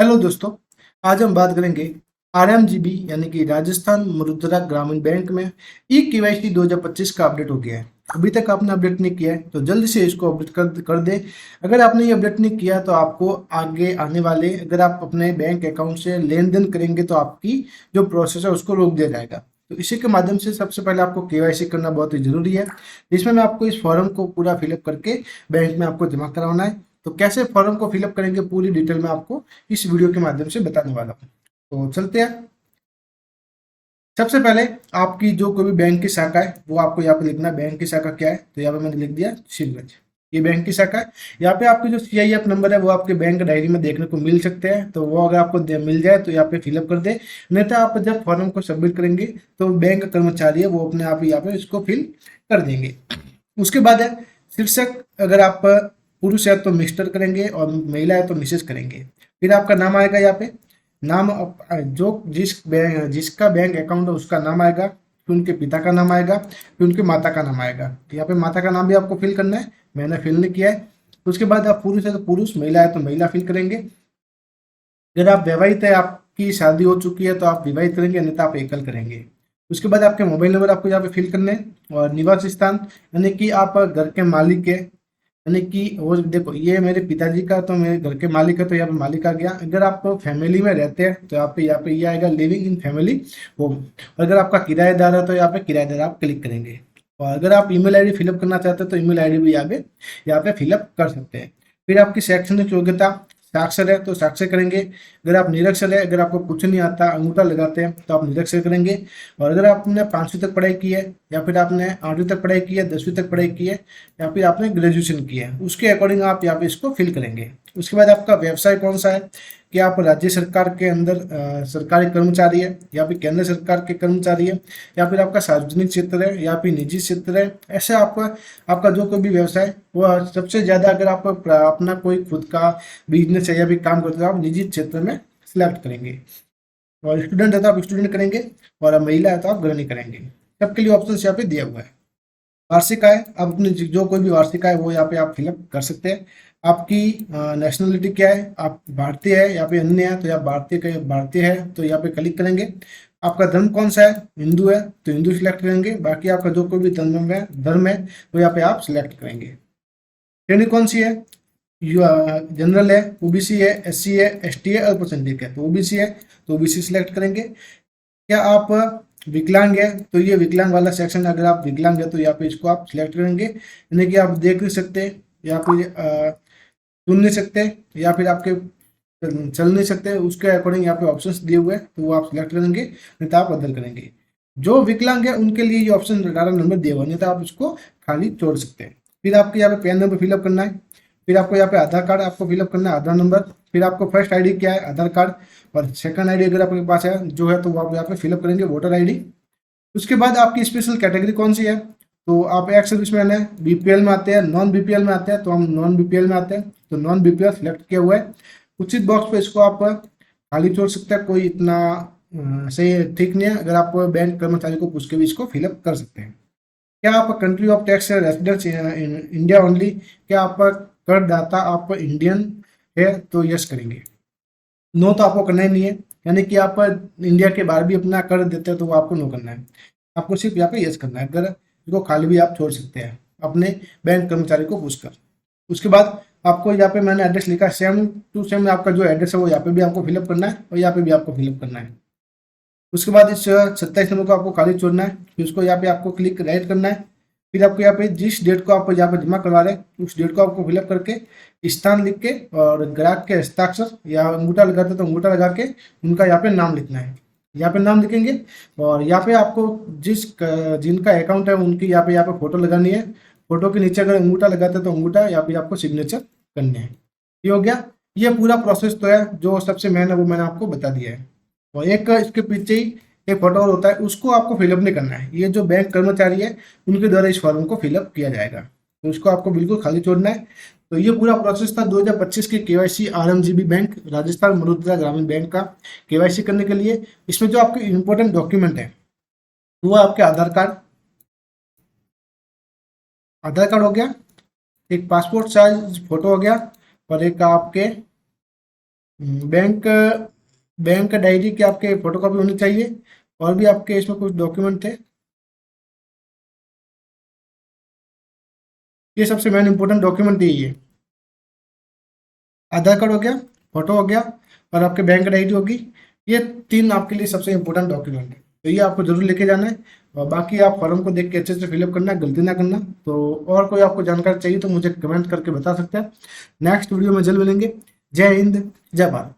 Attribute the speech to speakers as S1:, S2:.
S1: Hello दोस्तों। आज हम बात करेंगे आरएमजीबी यानी कि राजस्थान मुद्रा ग्रामीण बैंक में ई केवाईसी 2025 का अपडेट हो गया है। अभी तक आपने अपडेट नहीं किया है तो जल्दी से इसको अपडेट कर दें। अगर आपने ये अपडेट नहीं किया तो आपको आगे आने वाले, अगर आप अपने बैंक अकाउंट से लेन देन करेंगे तो आपकी जो प्रोसेस है उसको रोक दिया जाएगा। तो इसी के माध्यम से सबसे पहले आपको केवाईसी करना बहुत ही जरूरी है, जिसमें मैं आपको इस फॉर्म को पूरा फिलअप करके बैंक में आपको जमा कराना है। तो कैसे फॉर्म को फिलअप करेंगे पूरी डिटेल में आपको इस वीडियो के माध्यम से बताने वाला हूँ। तो चलते हैं। सबसे पहले आपकी जो कोई भी बैंक की शाखा है वो आपको यहाँ पे लिखना है। बैंक की शाखा क्या है, तो यहाँ पे मैंने लिख दिया शिवगंज, ये बैंक की शाखा है। यहाँ पे आपके जो CIF नंबर है वो आपके बैंक डायरी में देखने को मिल सकते हैं, तो वो अगर आपको मिल जाए तो यहाँ पे फिलअप कर दे। नहीं तो आप जब फॉर्म को सबमिट करेंगे तो बैंक कर्मचारी है वो अपने आप ही यहाँ पे इसको फिल कर देंगे। उसके बाद है शीर्षक, अगर आप पुरुष है तो मिस्टर करेंगे और महिला है तो मिसेस करेंगे। फिर आपका नाम आएगा यहाँ पे, नाम जो जिसका बैंक अकाउंट है उसका नाम आएगा, फिर उनके पिता का नाम आएगा, फिर उनकी माता का नाम आएगा। तो यहाँ पे माता का नाम भी आपको फिल करना है, मैंने फिल नहीं किया है। उसके बाद आप पुरुष है तो पुरुष, महिला है तो महिला फिल करेंगे। अगर आप विवाहित है, आपकी शादी हो चुकी है तो आप विवाहित करेंगे, अन्यथा आप एकल करेंगे। उसके बाद आपके मोबाइल नंबर आपको यहाँ पे फिल करने हैं और निवास स्थान यानी कि आप घर के मालिक है, यानी कि वो देखो ये मेरे पिताजी का तो मेरे घर के मालिक है तो यहाँ पे मालिक आ गया। अगर आप फैमिली में रहते हैं तो यहाँ पे ये आएगा लिविंग इन फैमिली होम। और अगर आपका किराएदार है तो यहाँ पे किराएदार आप क्लिक करेंगे। और अगर आप ईमेल आईडी फिलअप करना चाहते हैं तो ईमेल आईडी भी यहाँ पे फिलअप कर सकते हैं। फिर आपकी शैक्षणिक योग्यता, साक्षर है तो साक्षर करेंगे। अगर आप निरक्षर है, अगर आपको कुछ नहीं आता, अंगूठा लगाते हैं तो आप निरक्षर करेंगे। और अगर आपने 5वीं तक पढ़ाई की है या फिर आपने 8वीं तक पढ़ाई की है, 10वीं तक पढ़ाई की है या फिर आपने ग्रेजुएशन की है, उसके अकॉर्डिंग आप यहाँ पे इसको फिल करेंगे। उसके बाद आपका व्यवसाय कौन सा है, कि आप राज्य सरकार के अंदर सरकारी कर्मचारी है या फिर केंद्र सरकार के कर्मचारी है या फिर आपका सार्वजनिक क्षेत्र है या फिर निजी क्षेत्र है। ऐसे आपका आपका जो कोई भी व्यवसाय है, वो सबसे ज़्यादा अगर आप अपना कोई खुद का बिजनेस है या भी काम करते हो आप निजी क्षेत्र में सिलेक्ट करेंगे। और स्टूडेंट है तो आप स्टूडेंट करेंगे और महिला है तो आप गृहिणी करेंगे। सबके लिए ऑप्शन यहाँ पे दिया हुआ है। वार्षिक आय, आप अपनी जो कोई भी वार्षिक आय वो यहाँ पे आप फिलअप कर सकते हैं। आपकी नेशनलिटी क्या है, आप भारतीय है या फिर अन्य है, तो यहाँ भारतीय है तो यहाँ पे क्लिक करेंगे। आपका धर्म कौन सा है, हिंदू है तो हिंदू सिलेक्ट करेंगे। बाकी आपका जो कोई भी धर्म है तो यहाँ पे आप सिलेक्ट करेंगे। श्रेणी कौन सी है, जनरल है, OBC है, SC है, ST है, अल्पसंख्यक है तो OBC है तो OBC सिलेक्ट करेंगे। क्या आप विकलांग है तो ये विकलांग वाला सेक्शन, अगर आप विकलांग है तो यहाँ पे इसको आप सिलेक्ट करेंगे, यानी कि आप देख नहीं सकते या फिर सुन नहीं सकते या फिर आपके चल नहीं सकते, उसके अकॉर्डिंग यहाँ पे ऑप्शंस दिए हुए हैं तो वो आप सिलेक्ट करेंगे, नहीं तो आप बदल करेंगे। जो विकलांग है उनके लिए ये ऑप्शन 18 नंबर दिया हुआ है, नहीं तो आप इसको खाली छोड़ सकते हैं। फिर आपके यहाँ पे पैन नंबर फिलअप करना है। फिर आपको यहाँ पे आधार कार्ड आपको फिलअप करना है, आधार नंबर। फिर आपको फर्स्ट आईडी क्या है, आधार कार्ड। और सेकंड आईडी अगर आपके पास है जो है तो वो आप यहाँ पे फिलअप करेंगे, वोटर आईडी। उसके बाद आपकी स्पेशल कैटेगरी कौन सी है, तो आप एक्स सर्विसमैन है, BPL में आते हैं, नॉन BPL में आते हैं तो हम नॉन BPL में आते हैं तो नॉन BPL सिलेक्ट किया हुआ है। उचित बॉक्स पे इसको आप खाली छोड़ सकते हैं, कोई इतना सही ठीक नहीं है। अगर आप बैंक कर्मचारी को पूछ के भी इसको फिलअप कर सकते हैं। क्या आप country of tax residence India only, क्या आप करदाता आप इंडियन है तो यस करेंगे। नो तो आपको करना ही नहीं है, यानी कि आप इंडिया के बाहर भी अपना कर देते हैं तो वो आपको नो करना है, आपको सिर्फ यहाँ पे यस करना है। अगर इसको खाली भी आप छोड़ सकते हैं अपने बैंक कर्मचारी को पूछकर। उसके बाद आपको यहाँ पे मैंने एड्रेस लिखा है, सेम टू सेम आपका जो एड्रेस है वो यहाँ पे भी आपको फिलअप करना है और यहाँ पे भी आपको फिलअप करना है। उसके बाद इस 27 नंबर को आपको खाली छोड़ना है, फिर उसको यहाँ पे आपको क्लिक राइट करना है। फिर आपको यहाँ पे जिस डेट को आप यहाँ पे जमा करवा रहे हैं उस डेट को आपको फिलअप करके स्थान लिख के और ग्राहक के हस्ताक्षर या अंगूठा लगाते तो अंगूठा लगा के उनका यहाँ पे नाम लिखना है। यहाँ पे नाम लिखेंगे और यहाँ पे आपको जिनका अकाउंट है उनकी यहाँ पे फोटो लगानी है। फोटो के नीचे अगर अंगूठा लगाते तो अंगूठा या फिर आपको सिग्नेचर करने हैं। ये हो गया। ये पूरा प्रोसेस तो है, जो सबसे मेन है वो मैंने आपको बता दिया है। और एक इसके पीछे ही एक फोटो और होता है, उसको आपको फिलअप नहीं करना है, ये जो बैंक कर्मचारी है उनके द्वारा इस फॉर्म को फिलअप किया जाएगा, तो उसको आपको बिल्कुल खाली छोड़ना है। तो ये पूरा प्रोसेस था 2025 के KYC RMGB बैंक राजस्थान मुद्रा ग्रामीण बैंक का KYC करने के लिए। इसमें जो आपके इंपॉर्टेंट डॉक्यूमेंट है वो आपके आधार कार्ड हो गया, एक पासपोर्ट साइज फोटो हो गया और एक आपके बैंक बैंक डायरी की आपके फोटोकॉपी होनी चाहिए। और भी आपके इसमें कुछ डॉक्यूमेंट थे। ये सबसे मेन इंपॉर्टेंट डॉक्यूमेंट यही है। आधार कार्ड हो गया, फोटो हो गया, और आपके बैंक डायरी होगी। ये तीन आपके लिए सबसे इंपॉर्टेंट डॉक्यूमेंट है, तो ये आपको जरूर लेके जाना है। और बाकी आप फॉर्म को देख के अच्छे से फिलअप करना, गलती ना करना। तो और कोई आपको जानकारी चाहिए तो मुझे कमेंट करके बता सकते हैं। नेक्स्ट वीडियो में जल्द मिलेंगे। जय हिंद, जय भारत।